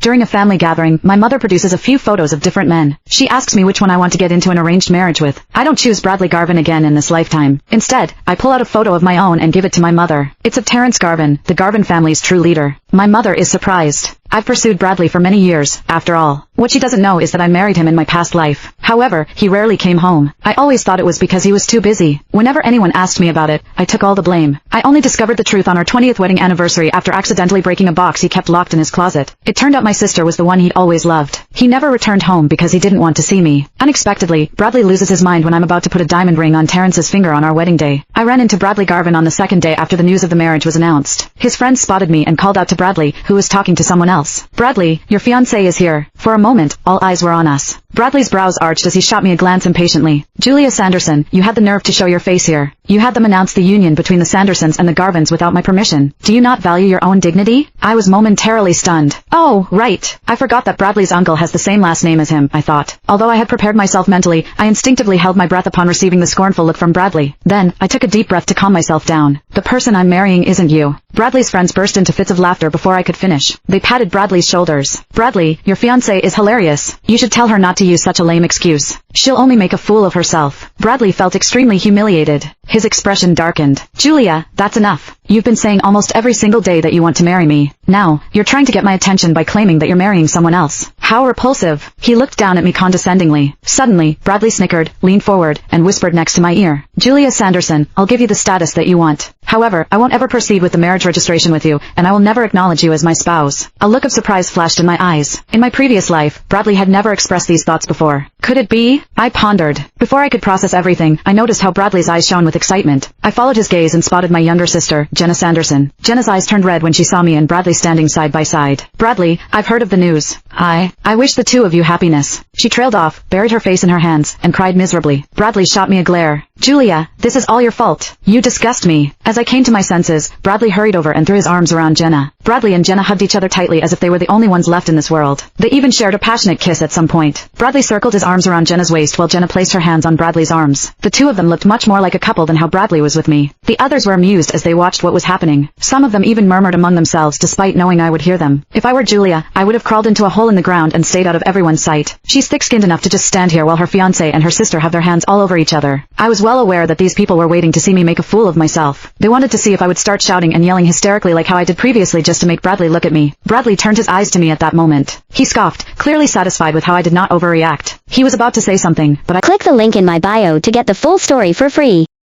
During a family gathering, my mother produces a few photos of different men. She asks me which one I want to get into an arranged marriage with. I don't choose Bradley Garvin again in this lifetime. Instead, I pull out a photo of my own and give it to my mother. It's of Terrence Garvin, the Garvin family's true leader. My mother is surprised. I've pursued Bradley for many years, after all. What she doesn't know is that I married him in my past life. However, he rarely came home. I always thought it was because he was too busy. Whenever anyone asked me about it, I took all the blame. I only discovered the truth on our 20th wedding anniversary after accidentally breaking a box he kept locked in his closet. It turned out my sister was the one he'd always loved. He never returned home because he didn't want to see me. Unexpectedly, Bradley loses his mind when I'm about to put a diamond ring on Terrence's finger on our wedding day. I ran into Bradley Garvin on the second day after the news of the marriage was announced. His friends spotted me and called out to Bradley, who was talking to someone else. "Bradley, your fiancé is here." For a moment, all eyes were on us. Bradley's brows arched as he shot me a glance impatiently. "Julia Sanderson, you had the nerve to show your face here. You had them announce the union between the Sandersons and the Garvins without my permission. Do you not value your own dignity?" I was momentarily stunned. "Oh, right. I forgot that Bradley's uncle has the same last name as him," I thought. Although I had prepared myself mentally, I instinctively held my breath upon receiving the scornful look from Bradley. Then, I took a deep breath to calm myself down. "The person I'm marrying isn't you." Bradley's friends burst into fits of laughter before I could finish. They patted Bradley's shoulders. "Bradley, your fiancée is hilarious. You should tell her not to use such a lame excuse. She'll only make a fool of herself." Bradley felt extremely humiliated. His expression darkened. "Julia, that's enough. You've been saying almost every single day that you want to marry me. Now, you're trying to get my attention by claiming that you're marrying someone else. How repulsive." He looked down at me condescendingly. Suddenly, Bradley snickered, leaned forward, and whispered next to my ear. "Julia Sanderson, I'll give you the status that you want. However, I won't ever proceed with the marriage registration with you, and I will never acknowledge you as my spouse." A look of surprise flashed in my eyes. In my previous life, Bradley had never expressed these thoughts before. Could it be? I pondered. Before I could process everything, I noticed how Bradley's eyes shone with excitement. I followed his gaze and spotted my younger sister, Jenna Sanderson. Jenna's eyes turned red when she saw me and Bradley standing side by side. "Bradley, I've heard of the news. I wish the two of you happiness." She trailed off, buried her face in her hands, and cried miserably. Bradley shot me a glare. "Julia, this is all your fault. You disgust me." As I came to my senses, Bradley hurried over and threw his arms around Jenna. Bradley and Jenna hugged each other tightly as if they were the only ones left in this world. They even shared a passionate kiss at some point. Bradley circled his arms around Jenna's waist while Jenna placed her hands on Bradley's arms. The two of them looked much more like a couple than how Bradley was with me. The others were amused as they watched what was happening. Some of them even murmured among themselves despite knowing I would hear them. If I were Julia, I would have crawled into a hole in the ground and stayed out of everyone's sight. She's thick-skinned enough to just stand here while her fiancé and her sister have their hands all over each other. I was well aware that these people were waiting to see me make a fool of myself. They wanted to see if I would start shouting and yelling hysterically like how I did previously just to make Bradley look at me. Bradley turned his eyes to me at that moment. He scoffed, clearly satisfied with how I did not overreact. He was about to say something, but I Click the link in my bio to get the full story for free.